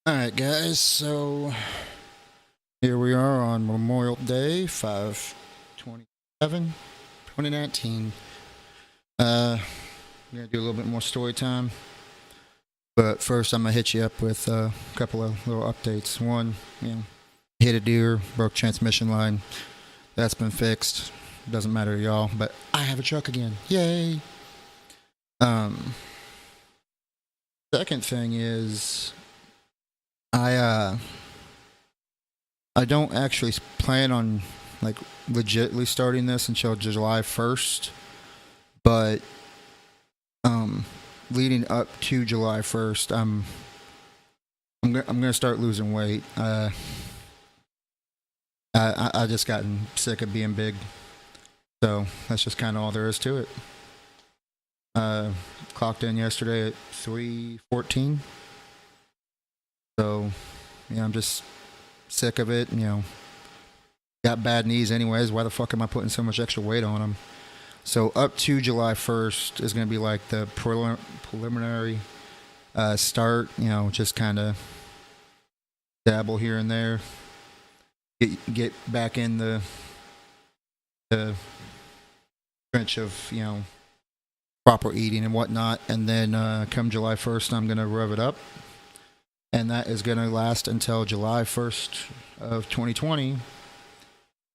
Alright, guys, so here we are on Memorial Day, 5/27, 2019. We're gonna do a little bit more story time, but first I'm gonna hit you up with a couple of little updates. One, hit a deer, broke transmission line. That's been fixed. Doesn't matter to y'all, but I have a truck again. Yay! Um, Second thing is I I don't actually plan on like legitly starting this until July 1st, but um leading up to July 1st, I'm gonna start losing weight. I just gotten sick of being big, so that's just kind of all there is to it. Uh, Clocked in yesterday at 3:14, so yeah, I'm just sick of it. Got bad knees anyways. Why the fuck am I putting so much extra weight on them? So up to July 1st is going to be like the preliminary start. Just kind of dabble here and there. Get back in the trench of proper eating and whatnot, and then come July 1st, I'm going to rev it up, and that is going to last until July 1st of 2020.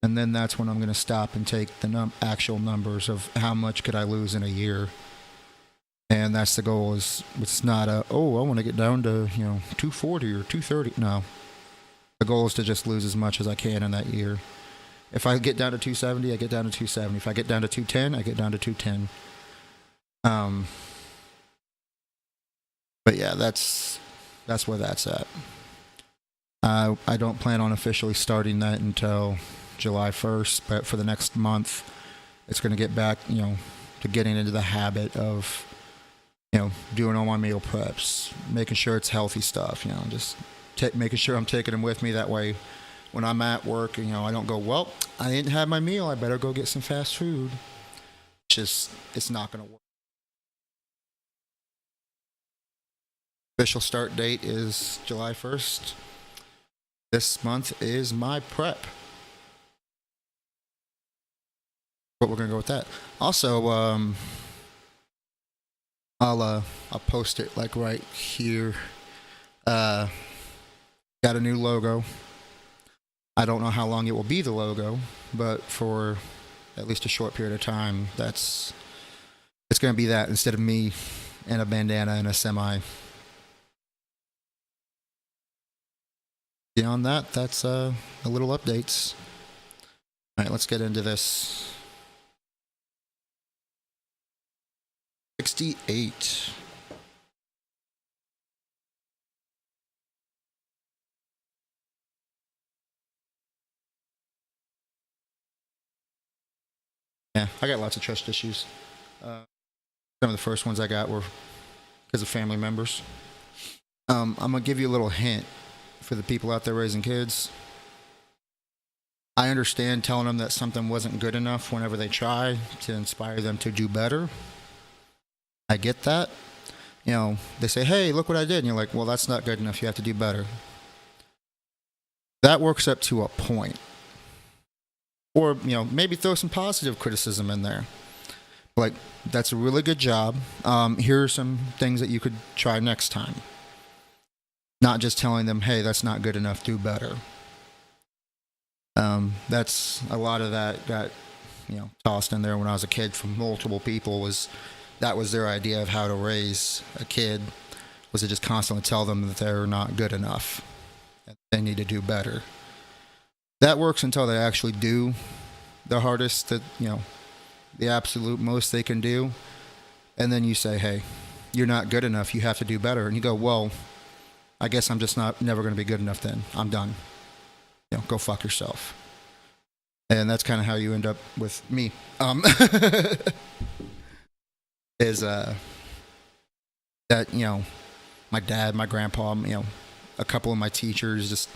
And then that's when I'm going to stop and take the actual numbers of how much could I lose in a year. And that's the goal. It's not I want to get down to 240 or 230. No, the goal is to just lose as much as I can in that year. If I get down to 270, I get down to 270. If I get down to 210, I get down to 210. But yeah, that's where that's at. I don't plan on officially starting that until July 1st, but for the next month, it's going to get back, to getting into the habit of, doing all my meal preps, making sure it's healthy stuff, just making sure I'm taking them with me. That way, when I'm at work, I don't go, well, I didn't have my meal. I better go get some fast food. It's not going to work. Official start date is July 1st. This month is my prep. But we're gonna go with that. Also, I'll post it like right here. Uh, Got a new logo. I don't know how long it will be the logo, but for at least a short period of time, it's gonna be that instead of me in a bandana and a semi. Beyond that, that's a little updates. All right, let's get into this. 68. Yeah, I got lots of trust issues. Some of the first ones I got were because of family members. I'm gonna give you a little hint for the people out there raising kids. I understand telling them that something wasn't good enough whenever they try to inspire them to do better. I get that. They say, hey, look what I did. And you're like, well, that's not good enough. You have to do better. That works up to a point. Or, maybe throw some positive criticism in there. Like, that's a really good job. Here are some things that you could try next time. Not just telling them, hey, that's not good enough, do better. That's a lot of that got, tossed in there when I was a kid from multiple people. That was their idea of how to raise a kid, was to just constantly tell them that they're not good enough and they need to do better. That works until they actually do the hardest, the absolute most they can do. And then you say, hey, you're not good enough. You have to do better. And you go, well, I guess I'm just never going to be good enough then. I'm done. Go fuck yourself. And that's kind of how you end up with me. Is that, my dad, my grandpa, a couple of my teachers, just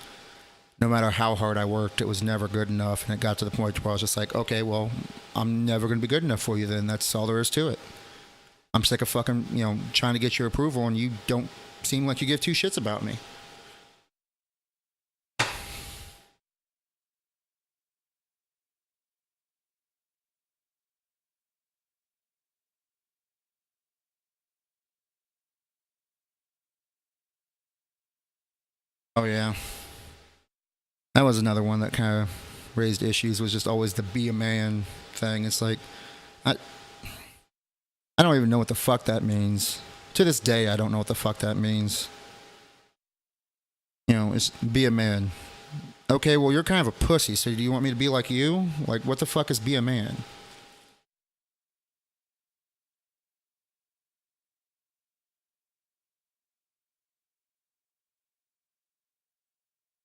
no matter how hard I worked, it was never good enough. And it got to the point where I was just like, okay, well, I'm never going to be good enough for you then. That's all there is to it. I'm sick of fucking, trying to get your approval and you don't seem like you give two shits about me. Oh yeah, that was another one that kind of raised issues. Was just always the be a man thing. It's like I I don't even know what the fuck that means. To this day, I don't know what the fuck that means. It's be a man. Okay, well, you're kind of a pussy, so do you want me to be like you? Like, what the fuck is be a man?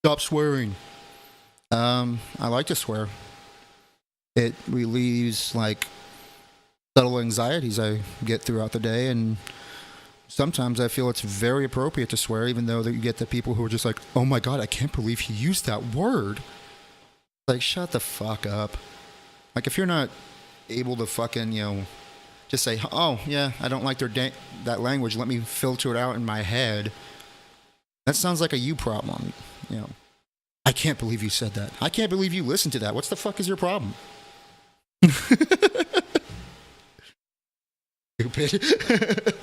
Stop swearing. I like to swear. It relieves, like, subtle anxieties I get throughout the day, and sometimes I feel it's very appropriate to swear, even though that you get the people who are just like, oh my god, I can't believe he used that word. Like, shut the fuck up. Like, if you're not able to fucking, just say, oh, yeah, I don't like that language. Let me filter it out in my head. That sounds like a you problem. You know, I can't believe you said that. I can't believe you listened to that. What's the fuck is your problem? Stupid.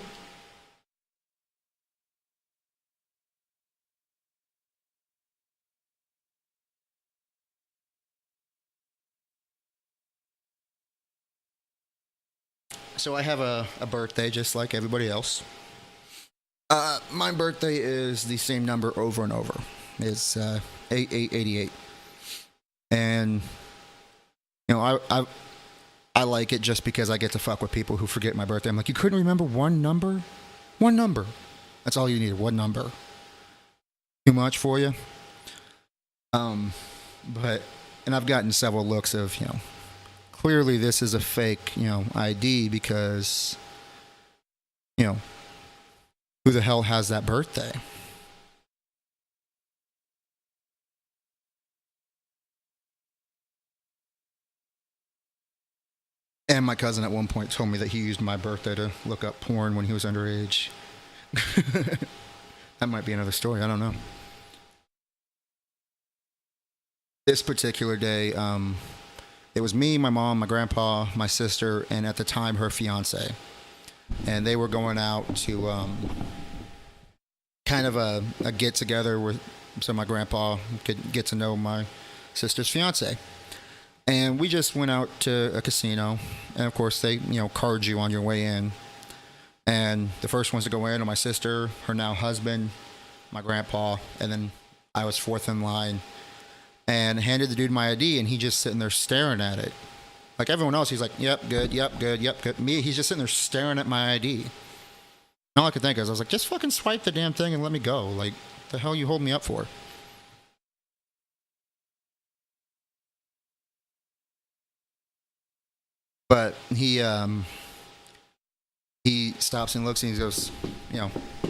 So I have a birthday just like everybody else. My birthday is the same number over and over. It's 8888. And, I like it just because I get to fuck with people who forget my birthday. I'm like, you couldn't remember one number? One number. That's all you needed, one number. Too much for you? Um, but, and I've gotten several looks of, clearly this is a fake, ID because, you know, who the hell has that birthday? And my cousin at one point told me that he used my birthday to look up porn when he was underage. That might be another story. I don't know. This particular day, it was me, my mom, my grandpa, my sister, and at the time her fiance. And they were going out to kind of a get together with so my grandpa could get to know my sister's fiance. And we just went out to a casino, and of course they card you on your way in. And the first ones to go in are my sister, her now husband, my grandpa, and then I was fourth in line. And handed the dude my ID, and he just sitting there staring at it. Like everyone else, he's like, "Yep, good, yep, good, yep, good." Me, he's just sitting there staring at my ID. All I could think is, I was like, "Just fucking swipe the damn thing and let me go." Like, the hell you hold me up for? But he stops and looks and he goes,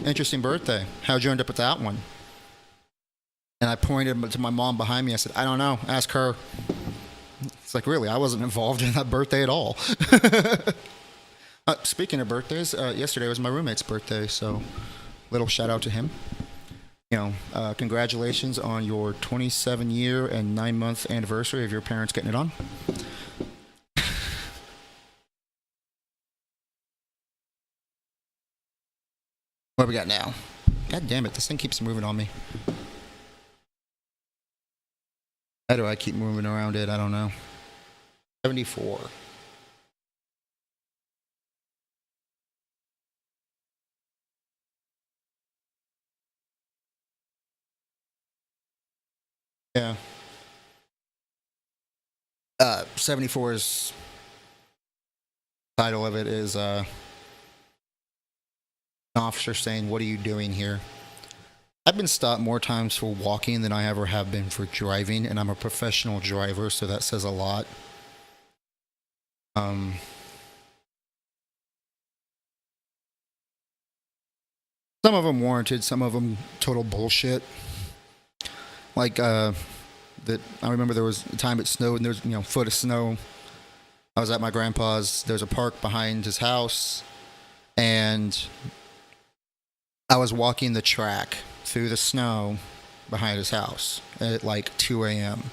"Interesting birthday. How'd you end up with that one?" And I pointed to my mom behind me. I said, "I don't know. Ask her." It's like, really, I wasn't involved in that birthday at all. Speaking of birthdays, yesterday was my roommate's birthday, so little shout out to him. Congratulations on your 27-year and 9-month anniversary of your parents getting it on. What do we got now? God damn it, this thing keeps moving on me. How do I keep moving around it? I don't know. 74. Yeah. 74's title of it is an officer saying, "What are you doing here?" I've been stopped more times for walking than I ever have been for driving, and I'm a professional driver, so that says a lot. Um, some of them warranted, some of them total bullshit. Like that, I remember there was a time it snowed, and there's foot of snow. I was at my grandpa's. There's a park behind his house, and I was walking the track through the snow behind his house at like 2 a.m.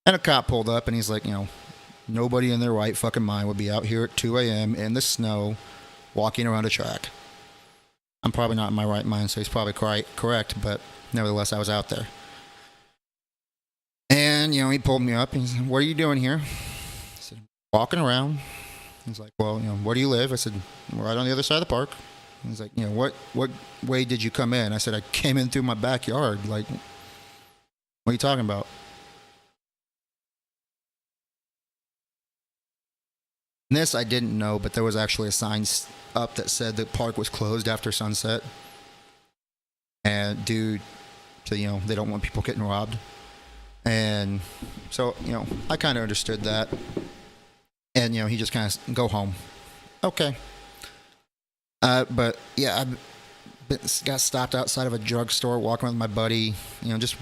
And a cop pulled up and he's like, nobody in their right fucking mind would be out here at 2 a.m. in the snow walking around a track. I'm probably not in my right mind, so he's probably correct, but nevertheless, I was out there. And, he pulled me up and he said, "What are you doing here?" I said, "Walking around." He's like, "Well, where do you live?" I said, "Right on the other side of the park." He's like, "What way did you come in?" I said, "I came in through my backyard." Like, what are you talking about? And this I didn't know, but there was actually a sign up that said the park was closed after sunset. And due to, they don't want people getting robbed. And so, I kind of understood that. And, he just kind of go home. Okay. But yeah, got stopped outside of a drugstore, walking with my buddy, just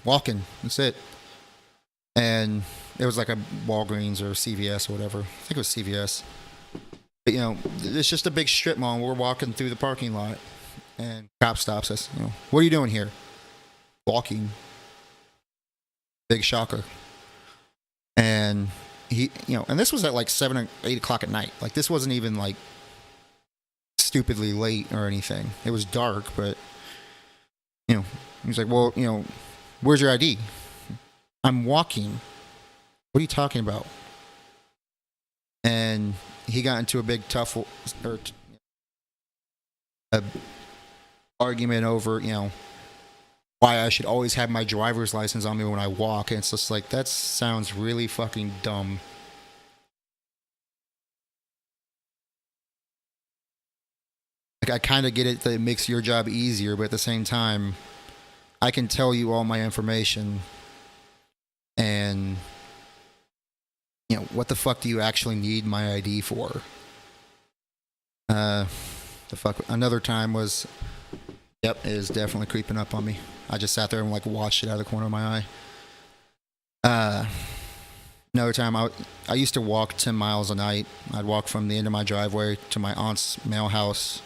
walking. That's it. And it was like a Walgreens or CVS or whatever. I think it was CVS. But, it's just a big strip mall. We're walking through the parking lot. And cop stops us. "What are you doing here?" "Walking." Big shocker. And he, and this was at like 7 or 8 o'clock at night. Like, this wasn't even like stupidly late or anything. It was dark, but, he's like, "Well, where's your ID?" "I'm walking." "What are you talking about?" And he got into a big tough argument over, why I should always have my driver's license on me when I walk. And it's just like, that sounds really fucking dumb. Like, I kind of get it that it makes your job easier, but at the same time, I can tell you all my information. And, what the fuck do you actually need my ID for? The fuck. Another time was, yep, it is definitely creeping up on me. I just sat there and like watched it out of the corner of my eye. Another time, I used to walk 10 miles a night. I'd walk from the end of my driveway to my aunt's house,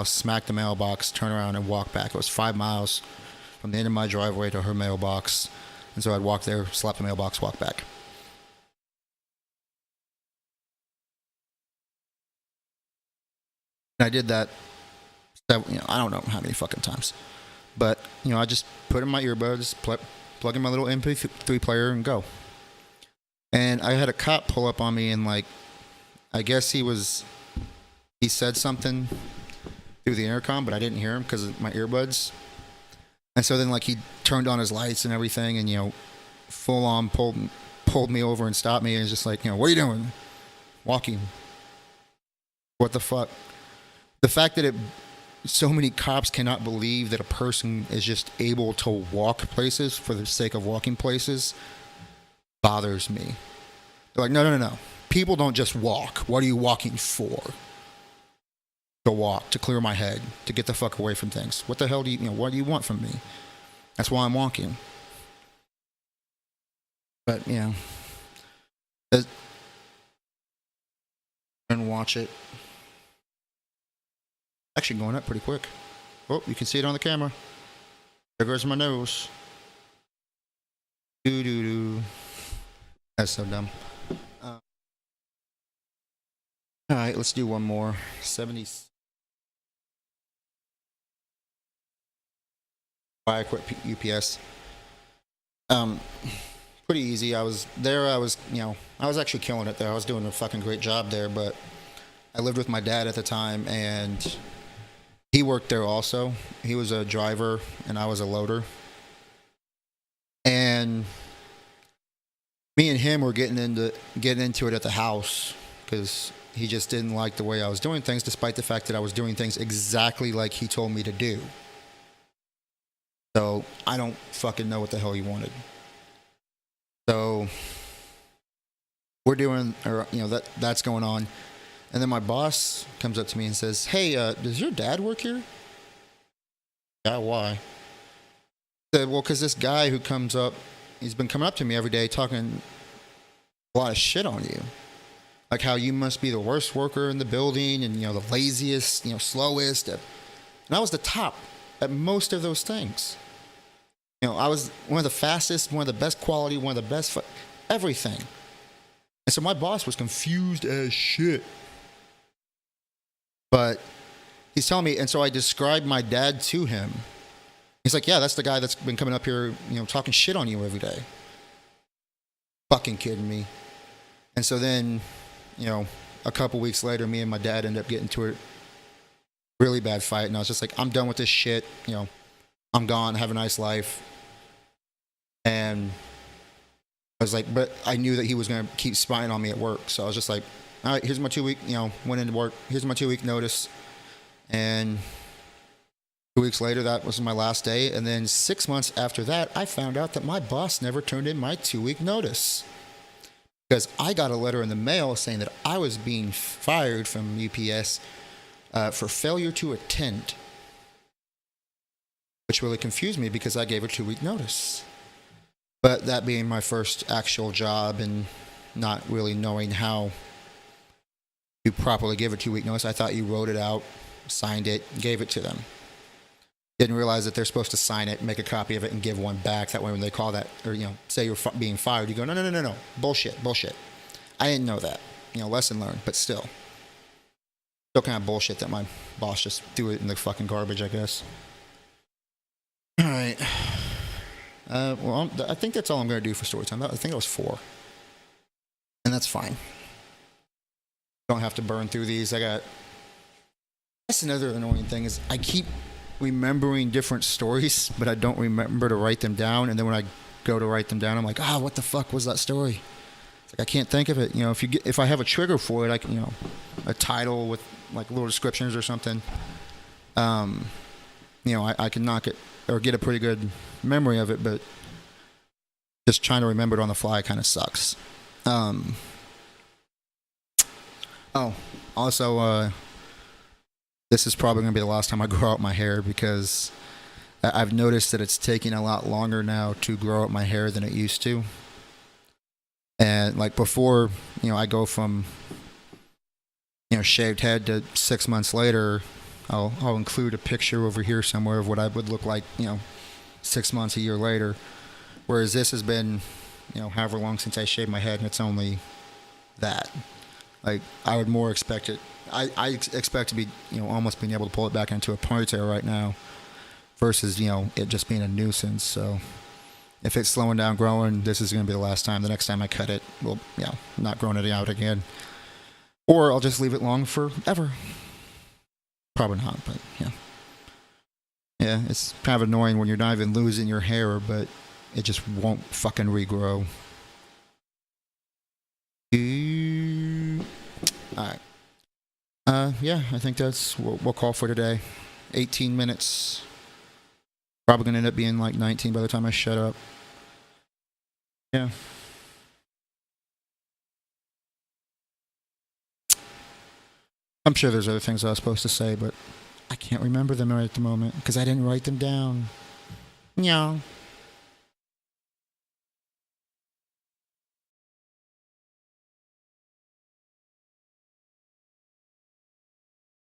smack the mailbox, turn around and walk back. It was 5 miles from the end of my driveway to her mailbox. And so I'd walk there, slap the mailbox, walk back. And I did that, I don't know how many fucking times. But, I just put in my earbuds, plug in my little MP3 player and go. And I had a cop pull up on me and like, I guess he said something through the intercom, but I didn't hear him because of my earbuds. And so then like he turned on his lights and everything and, full on pulled me over and stopped me and was just like, "What are you doing?" "Walking." What the fuck? The fact that so many cops cannot believe that a person is just able to walk places for the sake of walking places bothers me. They're like, no. People don't just walk. What are you walking for? To walk, to clear my head, to get the fuck away from things. What the hell what do you want from me? That's why I'm walking. But, and watch it. Actually going up pretty quick. Oh, you can see it on the camera. There goes my nose. Doo. That's so dumb. Alright, let's do one more. 70. Why I quit UPS. Pretty easy. I was actually killing it there. I was doing a fucking great job there, but I lived with my dad at the time and he worked there also. He was a driver and I was a loader. And me and him were getting into it at the house because he just didn't like the way I was doing things, despite the fact that I was doing things exactly like he told me to do. So I don't fucking know what the hell he wanted. So we're doing, that's going on. And then my boss comes up to me and says, "Hey, does your dad work here?" "Yeah, why?" I said, "Well, because this guy who comes up, he's been coming up to me every day talking a lot of shit on you. Like how you must be the worst worker in the building and, the laziest, slowest." And I was the top at most of those things. I was one of the fastest, one of the best quality, one of the best, everything. And so my boss was confused as shit. But he's telling me, and so I described my dad to him. He's like, yeah, that's the guy that's been coming up here, talking shit on you every day. Fucking kidding me. And so then, a couple weeks later, me and my dad ended up getting to a really bad fight, and I was just like, I'm done with this shit. I'm gone. Have a nice life. And I was like, but I knew that he was going to keep spying on me at work. So I was just like, all right, here's my 2 week, went into work. Here's my 2 week notice. And 2 weeks later, that was my last day. And then 6 months after that, I found out that my boss never turned in my 2 week notice. Because I got a letter in the mail saying that I was being fired from UPS for failure to attend. Which really confused me because I gave a 2 week notice. But that being my first actual job and not really knowing how to properly give a 2 week notice, I thought you wrote it out, signed it, gave it to them. Didn't realize that they're supposed to sign it, make a copy of it, and give one back. That way when they call that, or, say you're being fired, you go, no. Bullshit. I didn't know that. Lesson learned, but still. Still kind of bullshit that my boss just threw it in the fucking garbage, I guess. All right. Well, I think that's all I'm going to do for story time. I think it was 4. And that's fine. Don't have to burn through these. That's another annoying thing is I keep remembering different stories, but I don't remember to write them down. And then when I go to write them down, I'm like, what the fuck was that story? It's like, I can't think of it. If I have a trigger for it, I can, a title with like little descriptions or something, I can knock it or get a pretty good memory of it, but just trying to remember it on the fly kind of sucks. Also, this is probably going to be the last time I grow out my hair because I've noticed that it's taking a lot longer now to grow out my hair than it used to. And like before, I go from, shaved head to 6 months later, I'll include a picture over here somewhere of what I would look like, 6 months, a year later. Whereas this has been, however long since I shaved my head, and it's only that. Like, I would more expect it. I expect to be, almost being able to pull it back into a ponytail right now versus, it just being a nuisance. So if it's slowing down growing, this is going to be the last time. The next time I cut it, well, not growing it out again. Or I'll just leave it long forever. Probably not, but yeah. Yeah, it's kind of annoying when you're not even losing your hair, but it just won't fucking regrow. Alright. Yeah, I think that's what we'll call for today. 18 minutes. Probably going to end up being like 19 by the time I shut up. Yeah. I'm sure there's other things I was supposed to say, but I can't remember them right at the moment because I didn't write them down. Yeah.